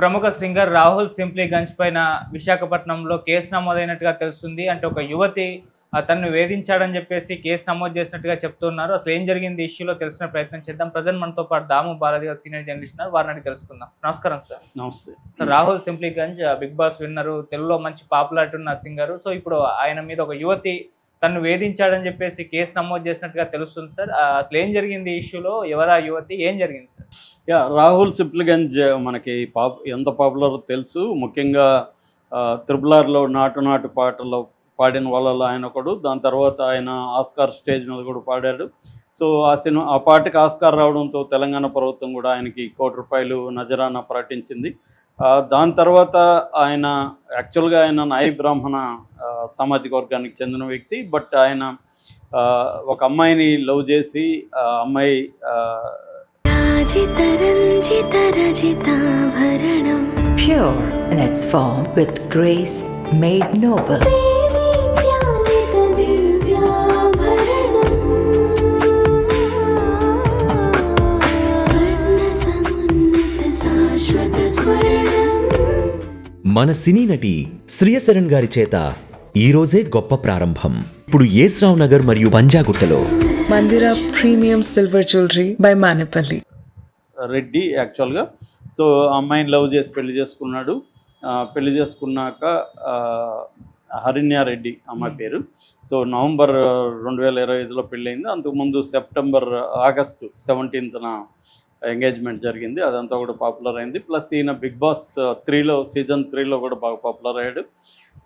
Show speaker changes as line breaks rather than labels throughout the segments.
ప్రముఖ సింగర్ రాహుల్ సింప్లీగంజ్ పైన విశాఖపట్నంలో కేసు నమోదైనట్టుగా తెలుస్తుంది. అంటే ఒక యువతి తనను వేధించాడని చెప్పేసి కేసు నమోదు చేసినట్టుగా చెప్తున్నారు. అసలు ఏం జరిగింది ఈ ఇష్యూలో తెలుసుకునే ప్రయత్నం చేద్దాం. ప్రజెంట్ మనతో పాటు దాము బాలాజీ గారు సీనియర్ జర్నలిస్ట్ ఉన్నారు. వారిని అడిగి తెలుసుకుందాం. నమస్కారం సార్.
నమస్తే.
సార్, రాహుల్ సింప్లీగంజ్ బిగ్ బాస్ విన్నరు, తెలుగులో మంచి పాపులారిటీ ఉన్న సింగరు. సో ఇప్పుడు ఆయన మీద ఒక యువతి తనను వేధించాడని చెప్పేసి కేసు నమోదు చేసినట్టుగా తెలుస్తుంది సార్. అసలు ఏం జరిగింది ఈ ఇష్యూలో? ఎవరా యువతి? ఏం జరిగింది సార్?
రాహుల్ సిప్లిగంజ్ మనకి ఎంత పాపులర్ తెలుసు. ముఖ్యంగా త్రిబుల్ ఆర్‌లో నాటు నాటు పాటలో పాడిన వాళ్ళలో ఆయన ఒకడు. దాని తర్వాత ఆయన ఆస్కార్ స్టేజ్ మీద కూడా పాడాడు. సో ఆ పాటకి ఆస్కార్ రావడంతో తెలంగాణ ప్రభుత్వం కూడా ఆయనకి ₹1,00,00,000 నజరానా ప్రకటించింది. దాని తర్వాత ఆయన యాక్చువల్గా ఆయన నాయి బ్రాహ్మణ సామాజిక వర్గానికి చెందిన వ్యక్తి. బట్ ఆయన ఒక అమ్మాయిని లవ్ చేసి ఆ అమ్మాయి
pure in its form with grace made noble.
మన సినీ నటి శ్రియశరణ్ గారి చేత ఈ రోజే గొప్ప ప్రారంభం. ఇప్పుడు యేస్రావ్ నగర్ మరియు పంజాగుట్టలో
మందిర premium silver jewellery by Manepalli
Reddy యాక్చువల్గా. సో అమ్మాయిని లవ్ చేసి పెళ్లి చేసుకున్నాడు. పెళ్లి చేసుకున్నాక హరిణ్యారెడ్డి అమ్మాయి పేరు. సో నవంబర్ 2025లో పెళ్ళయింది. అంతకుముందు ఆగస్టు 17న ఎంగేజ్మెంట్ జరిగింది. అదంతా కూడా పాపులర్ అయింది. ప్లస్ ఈయన బిగ్ బాస్ 3లో సీజన్ 3లో కూడా బాగా పాపులర్ అయ్యాడు.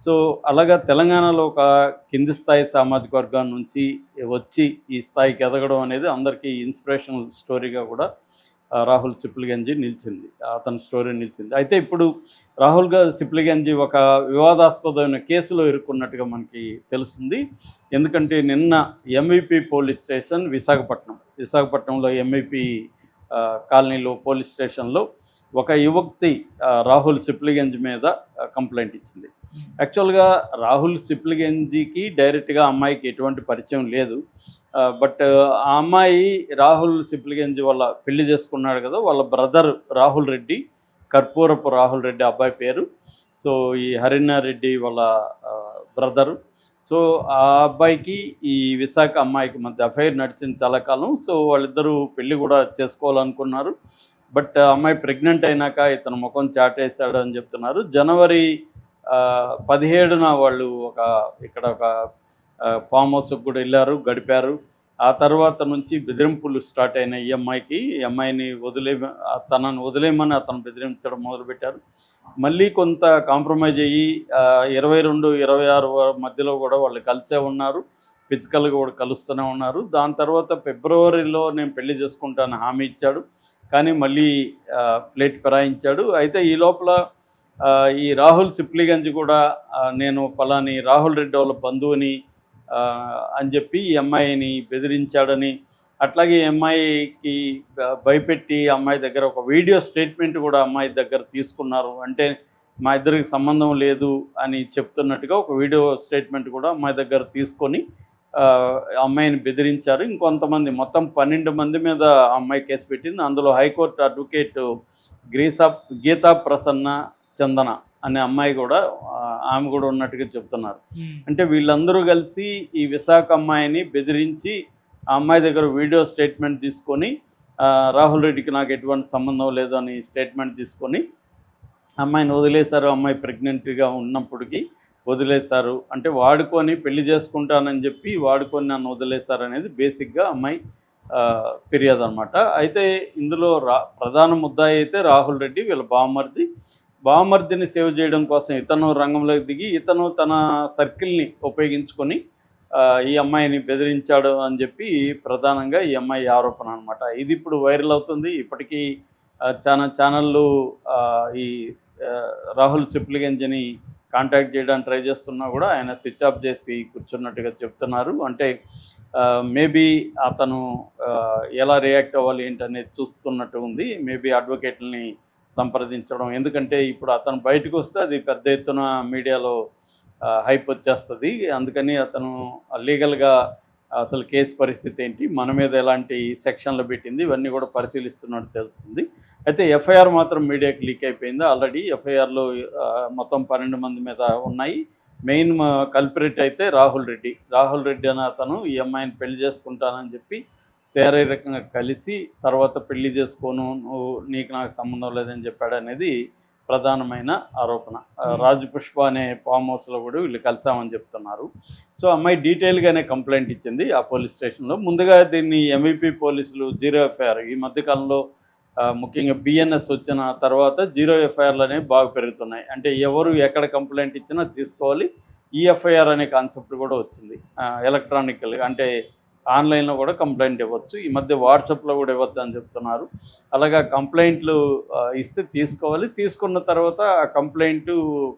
సో అలాగా తెలంగాణలో ఒక కింది స్థాయి సామాజిక వర్గం నుంచి వచ్చి ఈ స్థాయికి ఎదగడం అనేది అందరికీ ఇన్స్పిరేషనల్ స్టోరీగా కూడా రాహుల్ సిప్లిగంజ్ నిలిచింది. అతని స్టోరీ నిలిచింది. అయితే ఇప్పుడు రాహుల్ సిప్లిగంజ్ ఒక వివాదాస్పదమైన కేసులో ఇరుక్కున్నట్టుగా మనకి తెలుస్తుంది. ఎందుకంటే నిన్న ఎంవిపి పోలీస్ స్టేషన్ విశాఖపట్నంలో ఎంవిపి కాలనీలో పోలీస్ స్టేషన్లో ఒక యువతి రాహుల్ సిప్లిగంజ్ మీద కంప్లైంట్ ఇచ్చింది. యాక్చువల్గా రాహుల్ సిప్లిగంజ్కి డైరెక్ట్గా అమ్మాయికి ఎటువంటి పరిచయం లేదు. బట్ ఆ అమ్మాయి రాహుల్ సిప్లిగంజ్ వాళ్ళ పెళ్లి చేసుకున్నాడు కదా, వాళ్ళ బ్రదర్ రాహుల్ రెడ్డి, కర్పూరపు రాహుల్ రెడ్డి అబ్బాయి పేరు. సో ఈ హరిణారెడ్డి వాళ్ళ బ్రదరు. సో ఆ అబ్బాయికి ఈ విశాఖ అమ్మాయికి మధ్య అఫైర్ నడిచింది చాలా కాలం. సో వాళ్ళిద్దరూ పెళ్ళి కూడా చేసుకోవాలనుకున్నారు. బట్ అమ్మాయి ప్రెగ్నెంట్ అయినాక ఇతను ముఖం చాటేశాడు అని చెప్తున్నారు. జనవరి 17న వాళ్ళు ఇక్కడ ఒక ఫామ్ హౌస్కి కూడా వెళ్ళారు, గడిపారు. ఆ తర్వాత నుంచి బెదిరింపులు స్టార్ట్ అయినాయి. ఈ అమ్మాయిని తనను వదిలేయమని అతను బెదిరించడం మొదలుపెట్టారు. మళ్ళీ కొంత కాంప్రమైజ్ అయ్యి 22, 26 మధ్యలో కూడా వాళ్ళు కలిసే ఉన్నారు. ఫిజికల్గా కూడా కలుస్తూనే ఉన్నారు. దాని తర్వాత ఫిబ్రవరిలో నేను పెళ్లి చేసుకుంటాను హామీ ఇచ్చాడు. కానీ మళ్ళీ ప్లేట్ ఫిరాయించాడు. అయితే ఈ లోపల ఈ రాహుల్ సిప్లిగంజ్ కూడా నేను పలాని రాహుల్ రెడ్డి వాళ్ళ బంధువుని అని చెప్పి ఈ అమ్మాయిని బెదిరించాడని, అట్లాగే ఈ అమ్మాయికి భయపెట్టి అమ్మాయి దగ్గర ఒక వీడియో స్టేట్మెంట్ కూడా అమ్మాయి దగ్గర తీసుకున్నారు. అంటే మా ఇద్దరికి సంబంధం లేదు అని చెప్తున్నట్టుగా ఒక వీడియో స్టేట్మెంట్ కూడా అమ్మాయి దగ్గర తీసుకొని అమ్మాయిని బెదిరించారు. ఇంకొంతమంది మొత్తం 12 మంది మీద అమ్మాయి కేసు పెట్టింది. అందులో హైకోర్టు అడ్వకేట్ గీతా ప్రసన్న చందన అనే అమ్మాయి కూడా ఆమె కూడా ఉన్నట్టుగా చెప్తున్నారు. అంటే వీళ్ళందరూ కలిసి ఈ విశాఖ అమ్మాయిని బెదిరించి ఆ అమ్మాయి దగ్గర వీడియో స్టేట్మెంట్ తీసుకొని రాహుల్ రెడ్డికి నాకు ఎటువంటి సంబంధం లేదు అని స్టేట్మెంట్ తీసుకొని అమ్మాయిని వదిలేశారు. అమ్మాయి ప్రెగ్నెంట్గా ఉన్నప్పటికీ వదిలేశారు. అంటే వాడుకొని పెళ్లి చేసుకుంటానని చెప్పి వాడుకొని నన్ను వదిలేశారు అనేది బేసిక్గా అమ్మాయి ఫిర్యాదు అనమాట. అయితే ఇందులో ప్రధాన ముద్దాయి అయితే రాహుల్ రెడ్డి, వీళ్ళ బావమర్దిని సేవ్ చేయడం కోసం ఇతను రంగంలోకి దిగి ఇతను తన సర్కిల్ని ఉపయోగించుకొని ఈ అమ్మాయిని బెదిరించాడు అని చెప్పి ప్రధానంగా ఈ అమ్మాయి ఆరోపణ అనమాట. ఇది ఇప్పుడు వైరల్ అవుతుంది. ఇప్పటికీ చాలా ఛానళ్ళు ఈ రాహుల్ సిప్లిగంజ్ని కాంటాక్ట్ చేయడానికి ట్రై చేస్తున్నా కూడా ఆయన స్విచ్ ఆఫ్ చేసి కూర్చున్నట్టుగా చెప్తున్నారు. అంటే మేబీ అతను ఎలా రియాక్ట్ అవ్వాలి ఏంటనేది చూస్తున్నట్టు ఉంది. మేబీ అడ్వకేట్లని సంప్రదించడం, ఎందుకంటే ఇప్పుడు అతను బయటకు వస్తే అది పెద్ద ఎత్తున మీడియాలో హైప్ వచ్చేస్తుంది. అందుకని అతను లీగల్గా అసలు కేసు పరిస్థితి ఏంటి, మన మీద ఎలాంటి సెక్షన్లు పెట్టింది, ఇవన్నీ కూడా పరిశీలిస్తున్నట్టు తెలుస్తుంది. అయితే ఎఫ్ఐఆర్ మాత్రం మీడియాకి లీక్ అయిపోయింది. ఆల్రెడీ ఎఫ్ఐఆర్లో మొత్తం 12 మంది మీద ఉన్నాయి. మెయిన్ కల్పరేట్ అయితే రాహుల్ రెడ్డి అనే అతను ఈ అమ్మాయిని పెళ్లి చేసుకుంటానని చెప్పి శారీరకంగా కలిసి తర్వాత పెళ్లి చేసుకోను, నీకు నాకు సంబంధం లేదని చెప్పాడు అనేది ప్రధానమైన ఆరోపణ. రాజపుష్ప అనే ఫామ్ హౌస్లో కూడా వీళ్ళు కలిసామని చెప్తున్నారు. సో అమ్మాయి డీటెయిల్గానే కంప్లైంట్ ఇచ్చింది ఆ పోలీస్ స్టేషన్లో. ముందుగా దీన్ని ఎంఈపీ పోలీసులు జీరో ఎఫ్ఐఆర్, ఈ మధ్యకాలంలో ముఖ్యంగా బిఎన్ఎస్ వచ్చిన తర్వాత జీరో ఎఫ్ఐఆర్లు అనేవి బాగా పెరుగుతున్నాయి. అంటే ఎవరు ఎక్కడ కంప్లైంట్ ఇచ్చినా తీసుకోవాలి. ఈఎఫ్ఐఆర్ అనే కాన్సెప్ట్ కూడా వచ్చింది. ఎలక్ట్రానికల్ అంటే ఆన్లైన్లో కూడా కంప్లైంట్ ఇవ్వచ్చు. ఈ మధ్య వాట్సాప్లో కూడా ఇవ్వచ్చు అని చెప్తున్నారు. అలాగా కంప్లైంట్లు ఇస్తే తీసుకోవాలి. తీసుకున్న తర్వాత ఆ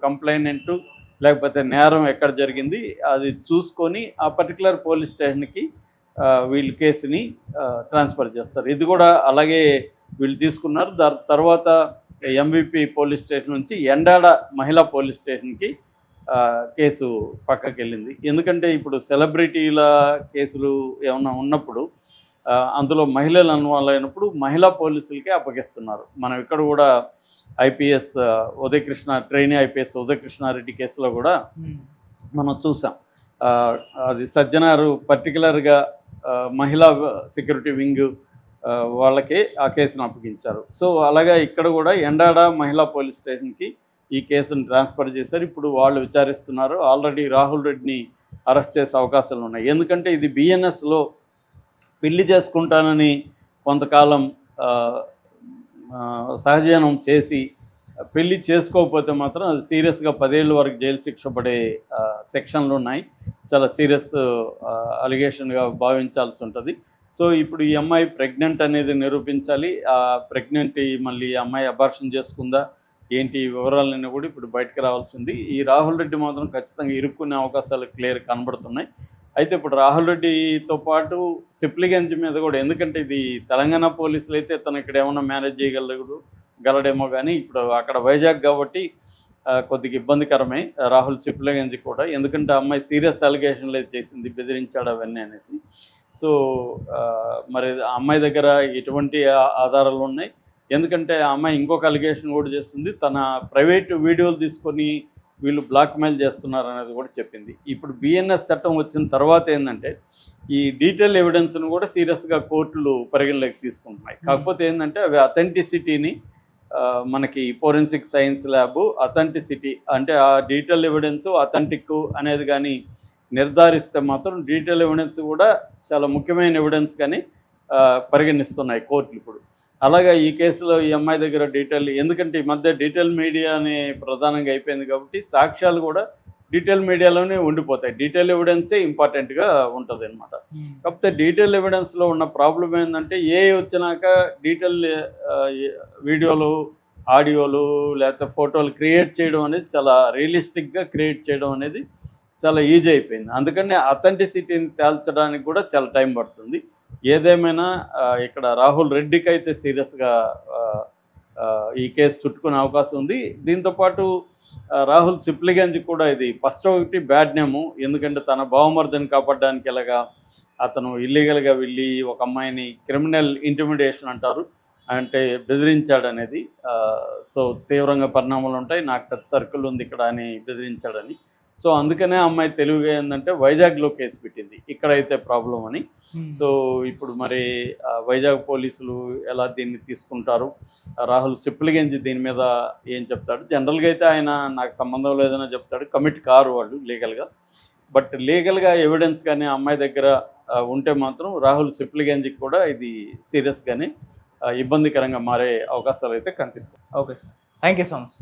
కంప్లైనెంటు లేకపోతే నేరం ఎక్కడ జరిగింది అది చూసుకొని ఆ పర్టికులర్ పోలీస్ స్టేషన్కి వీళ్ళు కేసుని ట్రాన్స్ఫర్ చేస్తారు. ఇది కూడా అలాగే వీళ్ళు తీసుకున్నారు. తర్వాత ఎంవిపి పోలీస్ స్టేషన్ నుంచి ఎండాడ మహిళా పోలీస్ స్టేషన్కి కేసు పక్కకి వెళ్ళింది. ఎందుకంటే ఇప్పుడు సెలబ్రిటీల కేసులు ఏమన్నా ఉన్నప్పుడు అందులో మహిళలు ఇన్వాల్వ్ అయినప్పుడు మహిళా పోలీసులకే అప్పగిస్తున్నారు. మనం ఇక్కడ కూడా ఐపీఎస్ ట్రైనీ ఐపీఎస్ ఉదయకృష్ణారెడ్డి కేసులో కూడా మనం చూసాం. అది సజ్జనారు పర్టికులర్గా మహిళా సెక్యూరిటీ వింగ్ వాళ్ళకే ఆ కేసును అప్పగించారు. సో అలాగా ఇక్కడ కూడా ఎండాడ మహిళా పోలీస్ స్టేషన్కి ఈ కేసును ట్రాన్స్ఫర్ చేశారు. ఇప్పుడు వాళ్ళు విచారిస్తున్నారు. ఆల్రెడీ రాహుల్ రెడ్డిని అరెస్ట్ చేసే అవకాశాలు ఉన్నాయి. ఎందుకంటే ఇది బిఎన్ఎస్లో పెళ్లి చేసుకుంటానని కొంతకాలం సహజీవనం చేసి పెళ్లి చేసుకోకపోతే మాత్రం అది సీరియస్గా 10 ఏళ్ళ వరకు జైలు శిక్ష పడే సెక్షన్లు ఉన్నాయి. చాలా సీరియస్ అలిగేషన్గా భావించాల్సి ఉంటుంది. సో ఇప్పుడు ఈ అమ్మాయి ప్రెగ్నెంట్ అనేది నిరూపించాలి. ఆ ప్రెగ్నెంట్ మళ్ళీ ఈ అమ్మాయి అబార్షన్ చేసుకుందా ఏంటి వివరాలన్నీ కూడా ఇప్పుడు బయటకు రావాల్సింది. ఈ రాహుల్ రెడ్డి మాత్రం ఖచ్చితంగా ఇరుక్కునే అవకాశాలు క్లియర్ కనబడుతున్నాయి. అయితే ఇప్పుడు రాహుల్ రెడ్డితో పాటు సిప్లిగంజ్ మీద కూడా, ఎందుకంటే ఇది తెలంగాణ పోలీసులు అయితే తను ఇక్కడ ఏమన్నా మేనేజ్ చేయగలడేమో కానీ ఇప్పుడు అక్కడ వైజాగ్ కాబట్టి కొద్దిగా ఇబ్బందికరమే రాహుల్ సిప్లిగంజ్ కూడా. ఎందుకంటే అమ్మాయి సీరియస్ అలిగేషన్లు అయితే చేసింది, బెదిరించాడు అవన్నీ అనేసి. సో మరి ఆ అమ్మాయి దగ్గర ఎటువంటి ఆధారాలు ఉన్నాయి? ఎందుకంటే ఆ అమ్మాయి ఇంకొక అలిగేషన్ కూడా చేస్తుంది, తన ప్రైవేటు వీడియోలు తీసుకొని వీళ్ళు బ్లాక్మెయిల్ చేస్తున్నారు అనేది కూడా చెప్పింది. ఇప్పుడు బిఎన్ఎస్ చట్టం వచ్చిన తర్వాత ఏంటంటే ఈ డీటెయిల్ ఎవిడెన్స్ను కూడా సీరియస్గా కోర్టులు పరిగణలోకి తీసుకుంటున్నాయి. కాకపోతే ఏంటంటే అవి అథెంటిసిటీని మనకి ఫోరెన్సిక్ సైన్స్ ల్యాబ్ అథెంటిసిటీ అంటే ఆ డీటెయిల్ ఎవిడెన్స్ అథెంటిక్ అనేది కానీ నిర్ధారిస్తే మాత్రం డీటెయిల్ ఎవిడెన్స్ కూడా చాలా ముఖ్యమైన ఎవిడెన్స్ కానీ పరిగణిస్తున్నాయి కోర్టులు ఇప్పుడు. అలాగా ఈ కేసులో ఈ అమ్మాయి దగ్గర ఎందుకంటే ఈ మధ్య డీటెయిల్ మీడియాని ప్రధానంగా అయిపోయింది కాబట్టి సాక్ష్యాలు కూడా డీటెయిల్ మీడియాలోనే ఉండిపోతాయి. డీటెయిల్ ఎవిడెన్సే ఇంపార్టెంట్గా ఉంటుంది అనమాట. కాకపోతే డీటెయిల్ ఎవిడెన్స్లో ఉన్న ప్రాబ్లం ఏంటంటే వచ్చినాక డీటెయిల్ వీడియోలు, ఆడియోలు లేకపోతే ఫోటోలు క్రియేట్ చేయడం అనేది చాలా రియలిస్టిక్గా క్రియేట్ చేయడం అనేది చాలా ఈజీ అయిపోయింది. అందుకని అథెంటిసిటీని తేల్చడానికి కూడా చాలా టైం పడుతుంది. ఏదేమైనా ఇక్కడ రాహుల్ రెడ్డికి అయితే సీరియస్గా ఈ కేసు చుట్టుకునే అవకాశం ఉంది. దీంతోపాటు రాహుల్ సిప్లిగంజ్ కూడా ఇది ఫస్ట్ ఒకటి బ్యాడ్ నేము. ఎందుకంటే తన బావమర్దని కాపాడడానికి ఎలాగా అతను ఇల్లీగల్గా వెళ్ళి ఒక అమ్మాయిని క్రిమినల్ ఇంటిమిడేషన్ అంటారు, అంటే బెదిరించాడనేది. సో తీవ్రంగా పరిణామాలు ఉంటాయి, నాకు పెద్ద సర్కిల్ ఉంది ఇక్కడ అని బెదిరించాడని. సో అందుకనే అమ్మాయి తెలివిగా ఏంటంటే వైజాగ్లో కేసు పెట్టింది, ఇక్కడైతే ప్రాబ్లం అని. సో ఇప్పుడు మరి వైజాగ్ పోలీసులు ఎలా దీన్ని తీసుకుంటారు, రాహుల్ సిప్లిగంజ్ దీని మీద ఏం చెప్తాడు? జనరల్గా అయితే ఆయన నాకు సంబంధం లేదని చెప్తాడు, కమిట్ కారు వాళ్ళు లీగల్గా. బట్ లీగల్గా ఎవిడెన్స్ కానీ అమ్మాయి దగ్గర ఉంటే మాత్రం రాహుల్ సిప్లిగంజ్కి కూడా ఇది సీరియస్గానే ఇబ్బందికరంగా మారే అవకాశాలు అయితే కనిపిస్తాయి.
Okay sir, thank you so much.